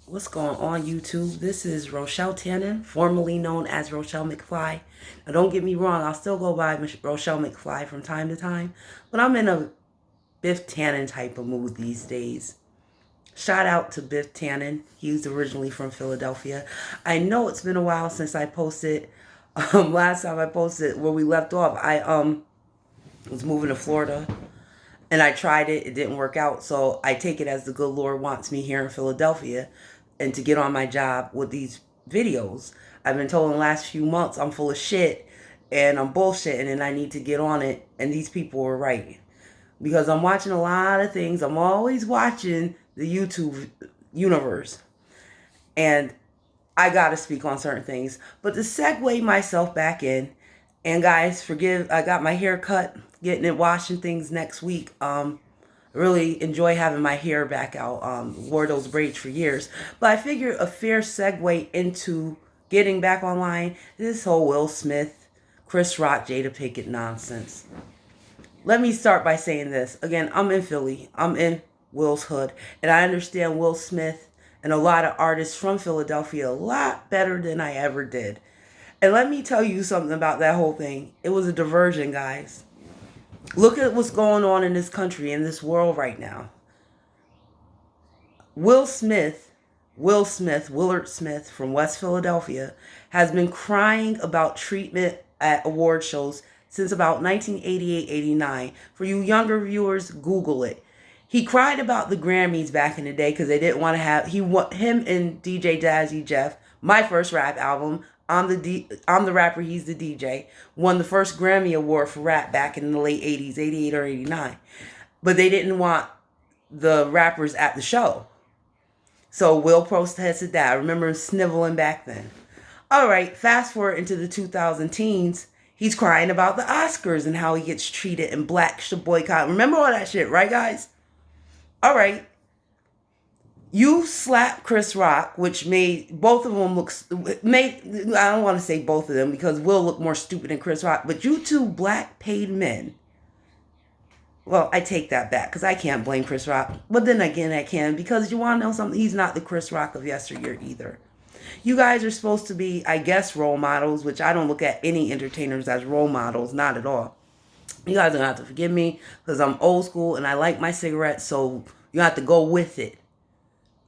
What's going on, YouTube? This is Rochelle Tannen, formerly known as Rochelle McFly. Now, don't get me wrong, I'll still go by Rochelle McFly from time to time, but I'm in a Biff Tannen type of mood these days. Shout out to Biff Tannen. He's originally from Philadelphia. I know it's been a while since I posted. Last time I posted where we left off, I was moving to Florida and I tried it. It didn't work out. So I take it as the good Lord wants me here in Philadelphia and to get on my job with these videos. I've been told in the last few months I'm full of shit and I'm bullshitting and I need to get on it. And these people were right. Because I'm watching a lot of things. I'm always watching the YouTube universe. And I got to speak on certain things. But to segue myself back in, and guys, forgive, I got my hair cut, getting it washing things next week. Really enjoy having my hair back out. Wore those braids for years. But I figured a fair segue into getting back online, this whole Will Smith, Chris Rock, Jada Pinkett nonsense. Let me start by saying this. Again, I'm in Philly. I'm in Will's hood. And I understand Will Smith and a lot of artists from Philadelphia a lot better than I ever did. And let me tell you something about that whole thing. It was a diversion, guys. Look at what's going on in this country, in this world right now. Willard Smith from West Philadelphia, has been crying about treatment at award shows since about 1988-89. For you younger viewers, Google it. He cried about the Grammys back in the day because they didn't want to have him and DJ Jazzy Jeff, my first rap album. I'm the rapper, he's the DJ. Won the first Grammy Award for rap back in the late 80s, 88 or 89. But they didn't want the rappers at the show. So Will protested that. I remember him sniveling back then. All right, fast forward into the 2000 teens. He's crying about the Oscars and how he gets treated and black should boycott. Remember all that shit, right, guys? All right. You slapped Chris Rock, which made both of them I don't want to say both of them because Will looked more stupid than Chris Rock, but you two black paid men. Well, I take that back because I can't blame Chris Rock. But then again, I can because you want to know something? He's not the Chris Rock of yesteryear either. You guys are supposed to be, I guess, role models, which I don't look at any entertainers as role models, not at all. You guys are going to have to forgive me because I'm old school and I like my cigarettes, so you have to go with it.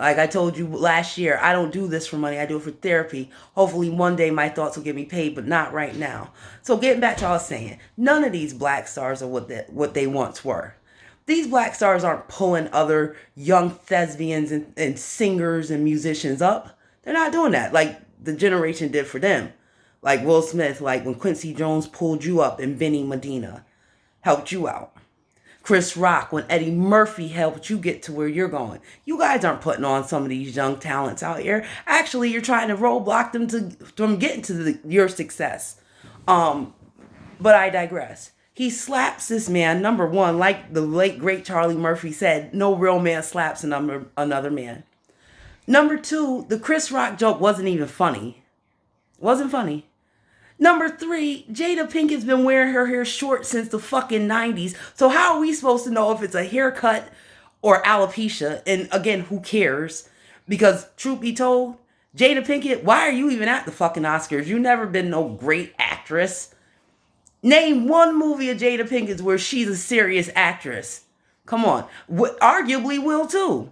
Like I told you last year, I don't do this for money. I do it for therapy. Hopefully one day my thoughts will get me paid, but not right now. So getting back to what I was saying, none of these black stars are what they once were. These black stars aren't pulling other young thespians and singers and musicians up. They're not doing that like the generation did for them. Like Will Smith, like when Quincy Jones pulled you up and Benny Medina helped you out. Chris Rock, when Eddie Murphy helped you get to where you're going. You guys aren't putting on some of these young talents out here. Actually, you're trying to roadblock them from getting to your success. But I digress. He slaps this man, number one, like the late great Charlie Murphy said, no real man slaps another man. Number two, the Chris Rock joke wasn't even funny. Wasn't funny. Number three, Jada Pinkett's been wearing her hair short since the fucking 90s. So how are we supposed to know if it's a haircut or alopecia? And again, who cares? Because truth be told, Jada Pinkett, why are you even at the fucking Oscars? You've never been no great actress. Name one movie of Jada Pinkett's where she's a serious actress. Come on. Arguably will too.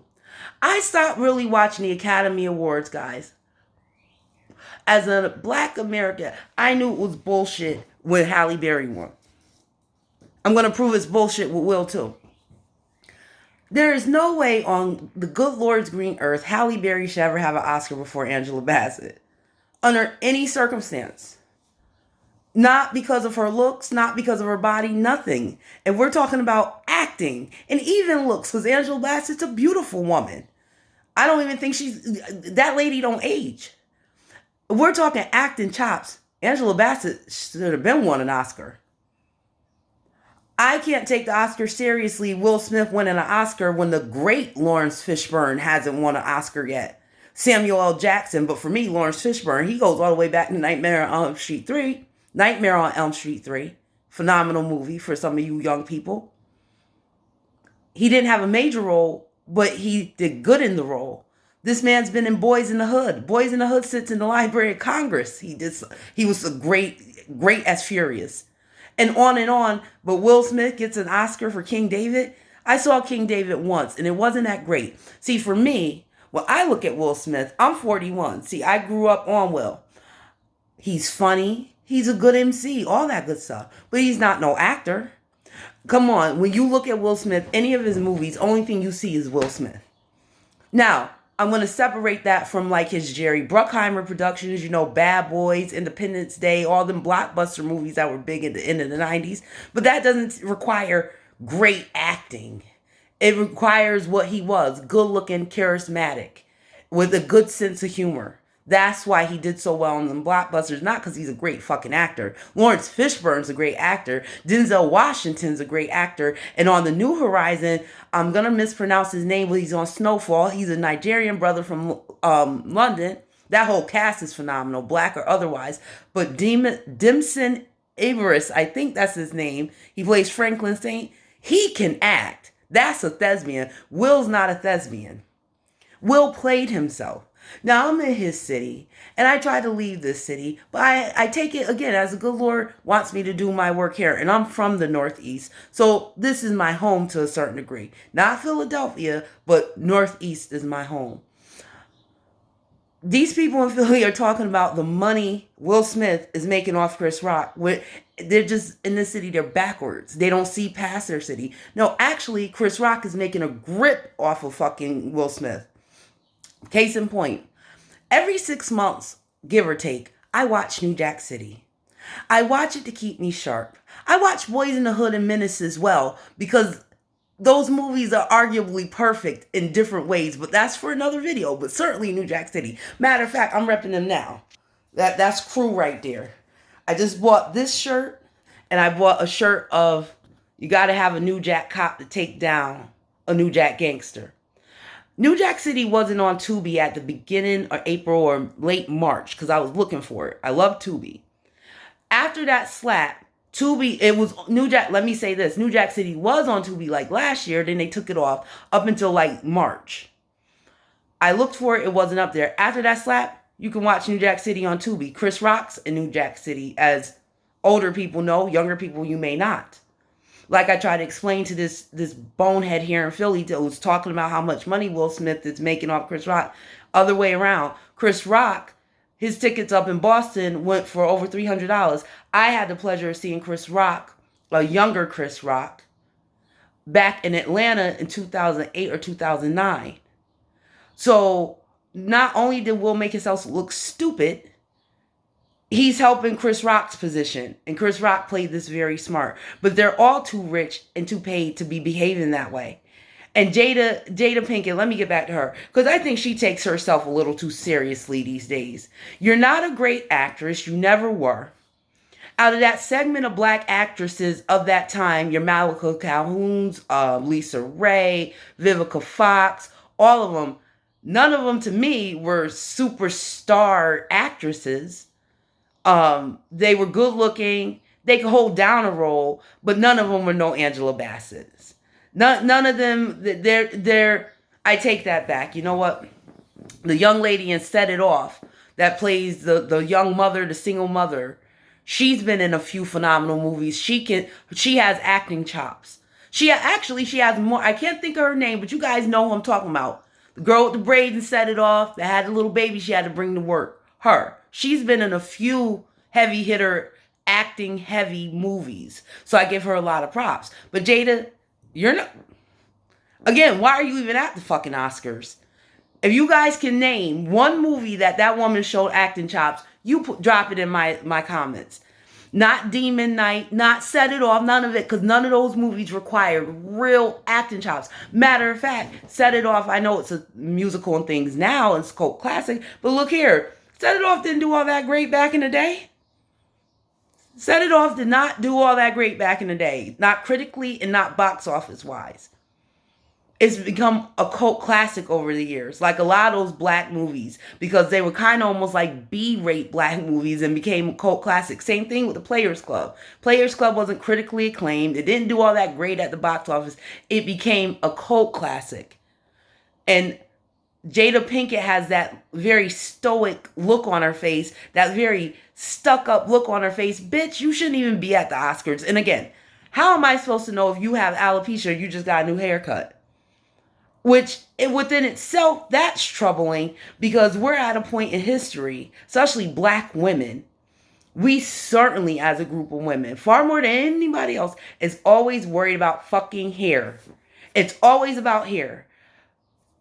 I stopped really watching the Academy Awards, guys. As a black American, I knew it was bullshit when Halle Berry won. I'm going to prove it's bullshit with Will too. There is no way on the good Lord's green earth Halle Berry should ever have an Oscar before Angela Bassett. Under any circumstance. Not because of her looks, not because of her body, nothing. And we're talking about acting and even looks because Angela Bassett's a beautiful woman. I don't even think that lady don't age. We're talking acting chops. Angela Bassett should have been won an Oscar. I can't take the Oscar seriously. Will Smith winning an Oscar when the great Lawrence Fishburne hasn't won an Oscar yet. Samuel L. Jackson, but for me, Lawrence Fishburne, he goes all the way back to Nightmare on Elm Street 3. Nightmare on Elm Street 3. Phenomenal movie for some of you young people. He didn't have a major role, but he did good in the role. This man's been in Boys in the Hood. Boys in the Hood sits in the Library of Congress. He was a great as Furious. And on and on. But Will Smith gets an Oscar for King David. I saw King David once and it wasn't that great. See, for me, when I look at Will Smith, I'm 41. See, I grew up on Will. He's funny. He's a good MC, all that good stuff. But he's not no actor. Come on, when you look at Will Smith, any of his movies, only thing you see is Will Smith. Now, I'm going to separate that from like his Jerry Bruckheimer productions, you know, Bad Boys, Independence Day, all them blockbuster movies that were big at the end of the 90s. But that doesn't require great acting. It requires what he was, good looking, charismatic, with a good sense of humor. That's why he did so well in them blockbusters, not because he's a great fucking actor. Lawrence Fishburne's a great actor. Denzel Washington's a great actor. And on The New Horizon, I'm going to mispronounce his name, but he's on Snowfall. He's a Nigerian brother from London. That whole cast is phenomenal, black or otherwise. But Dimson Averis, I think that's his name. He plays Franklin Saint. He can act. That's a thespian. Will's not a thespian. Will played himself. Now I'm in his city and I try to leave this city, but I take it again as the good Lord wants me to do my work here. And I'm from the Northeast. So this is my home to a certain degree. Not Philadelphia, but Northeast is my home. These people in Philly are talking about the money Will Smith is making off Chris Rock. They're just in this city, they're backwards. They don't see past their city. No, actually, Chris Rock is making a grip off of fucking Will Smith. Case in point, every 6 months, give or take, I watch New Jack City. I watch it to keep me sharp. I watch Boys in the Hood and Menace as well because those movies are arguably perfect in different ways, but that's for another video, but certainly New Jack City. Matter of fact, I'm repping them now. That's crew right there. I just bought this shirt and I bought a shirt of you got to have a New Jack cop to take down a New Jack gangster. New Jack City wasn't on Tubi at the beginning of April or late March because I was looking for it. I love Tubi. After that slap, Tubi, it was New Jack, let me say this, New Jack City was on Tubi like last year, then they took it off up until like March. I looked for it, it wasn't up there. After that slap, you can watch New Jack City on Tubi. Chris Rock's in New Jack City, as older people know, younger people you may not. Like I tried to explain to this bonehead here in Philly that was talking about how much money Will Smith is making off Chris Rock. Other way around. Chris Rock, his tickets up in Boston went for over $300. I had the pleasure of seeing Chris Rock, a younger Chris Rock, back in Atlanta in 2008 or 2009. So not only did Will make himself look stupid, he's helping Chris Rock's position. And Chris Rock played this very smart. But they're all too rich and too paid to be behaving that way. And Jada Pinkett, let me get back to her. Because I think she takes herself a little too seriously these days. You're not a great actress. You never were. Out of that segment of black actresses of that time, your Malika Calhoun's, Lisa Ray, Vivica Fox, all of them, none of them to me were superstar actresses. They were good looking. They could hold down a role, but none of them were no Angela Bassett's. None of them. I take that back. You know what? The young lady in Set It Off that plays the young mother, the single mother. She's been in a few phenomenal movies. She has acting chops. She has more. I can't think of her name, but you guys know who I'm talking about. The girl with the braids and Set It Off that had a little baby she had to bring to work. Her. She's been in a few heavy hitter, acting heavy movies. So I give her a lot of props. But Jada, you're not... Again, why are you even at the fucking Oscars? If you guys can name one movie that woman showed acting chops, drop it in my comments. Not Demon Night, not Set It Off, none of it, because none of those movies required real acting chops. Matter of fact, Set It Off, I know it's a musical and things now, it's a cult classic, but look here. Set It Off didn't do all that great back in the day. Set It Off did not do all that great back in the day. Not critically and not box office wise. It's become a cult classic over the years. Like a lot of those black movies. Because they were kind of almost like B-rate black movies and became a cult classic. Same thing with the Players Club. Players Club wasn't critically acclaimed. It didn't do all that great at the box office. It became a cult classic. And Jada Pinkett has that very stoic look on her face, that very stuck up look on her face. Bitch, you shouldn't even be at the Oscars. And again, how am I supposed to know if you have alopecia or you just got a new haircut? Which within itself, that's troubling because we're at a point in history, especially black women. We certainly, as a group of women, far more than anybody else, is always worried about fucking hair. It's always about hair.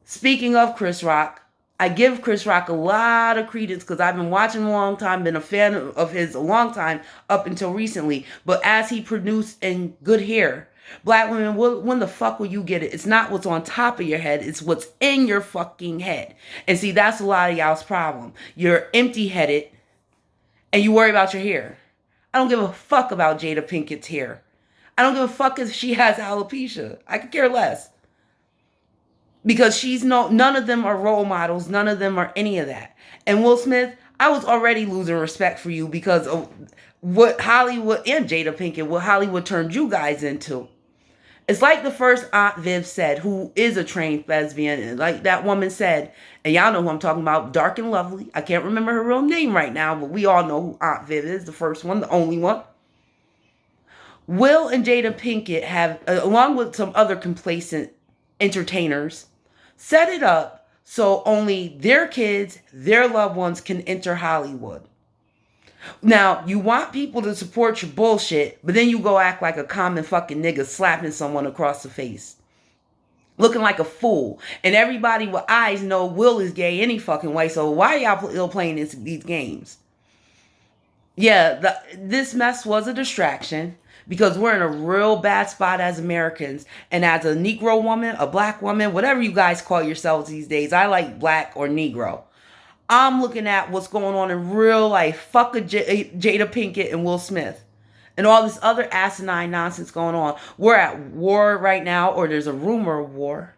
Speaking of Chris Rock, I give Chris Rock a lot of credence because I've been watching him a long time, been a fan of his a long time up until recently. But as he produced in good hair, black women, when the fuck will you get it? It's not what's on top of your head, it's what's in your fucking head. And see, that's a lot of y'all's problem. You're empty-headed and you worry about your hair. I don't give a fuck about Jada Pinkett's hair. I don't give a fuck if she has alopecia. I could care less. Because none of them are role models. None of them are any of that. And Will Smith, I was already losing respect for you because of what Hollywood and Jada Pinkett, what Hollywood turned you guys into. It's like the first Aunt Viv said, who is a trained lesbian. And like that woman said, and y'all know who I'm talking about, dark and lovely. I can't remember her real name right now, but we all know who Aunt Viv is, the first one, the only one. Will and Jada Pinkett have, along with some other complacent entertainers, set it up so only their kids, their loved ones can enter Hollywood. Now, you want people to support your bullshit, but then you go act like a common fucking nigga slapping someone across the face. Looking like a fool. And everybody with eyes know Will is gay any fucking way, so why are y'all playing these games? Yeah, this mess was a distraction because we're in a real bad spot as Americans. And as a Negro woman, a black woman, whatever you guys call yourselves these days, I like black or Negro. I'm looking at what's going on in real life. Fuck Jada Pinkett and Will Smith. And all this other asinine nonsense going on. We're at war right now, or there's a rumor of war.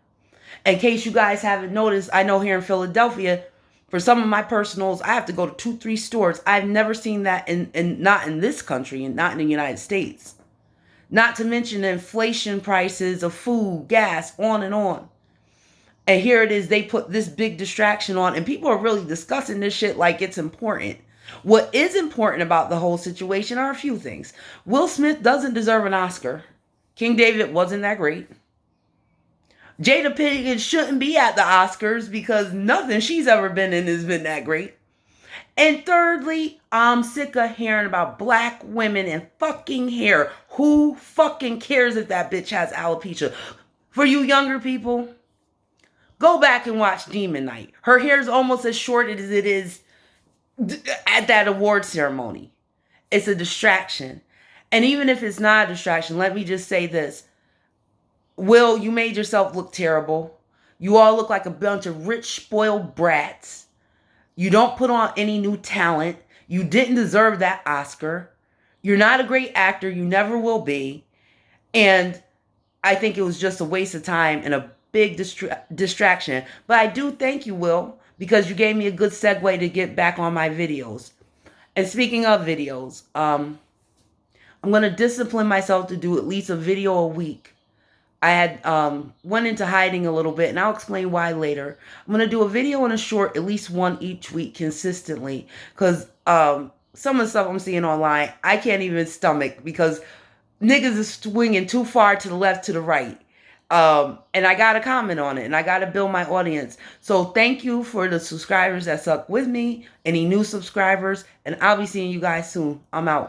In case you guys haven't noticed, I know here in Philadelphia, for some of my personals, I have to go to 2-3 stores. I've never seen that not in this country and not in the United States. Not to mention the inflation prices of food, gas, on and on. And here it is, they put this big distraction on, and people are really discussing this shit like it's important. What is important about the whole situation are a few things. Will Smith doesn't deserve an Oscar. King David wasn't that great. Jada Pinkett shouldn't be at the Oscars because nothing she's ever been in has been that great. And thirdly, I'm sick of hearing about black women and fucking hair. Who fucking cares if that bitch has alopecia? For you younger people, go back and watch Demon Night. Her hair's almost as short as it is at that award ceremony. It's a distraction. And even if it's not a distraction, let me just say this. Will, you made yourself look terrible. You all look like a bunch of rich, spoiled brats. You don't put on any new talent. You didn't deserve that Oscar. You're not a great actor. You never will be. And I think it was just a waste of time and a big distraction. But I do thank you, Will, because you gave me a good segue to get back on my videos. And speaking of videos, I'm going to discipline myself to do at least a video a week. I had went into hiding a little bit, and I'll explain why later. I'm going to do a video and a short, at least one each week consistently, because some of the stuff I'm seeing online, I can't even stomach because niggas is swinging too far to the left, to the right. And I got to comment on it, and I got to build my audience. So thank you for the subscribers that stuck with me, any new subscribers, and I'll be seeing you guys soon. I'm out.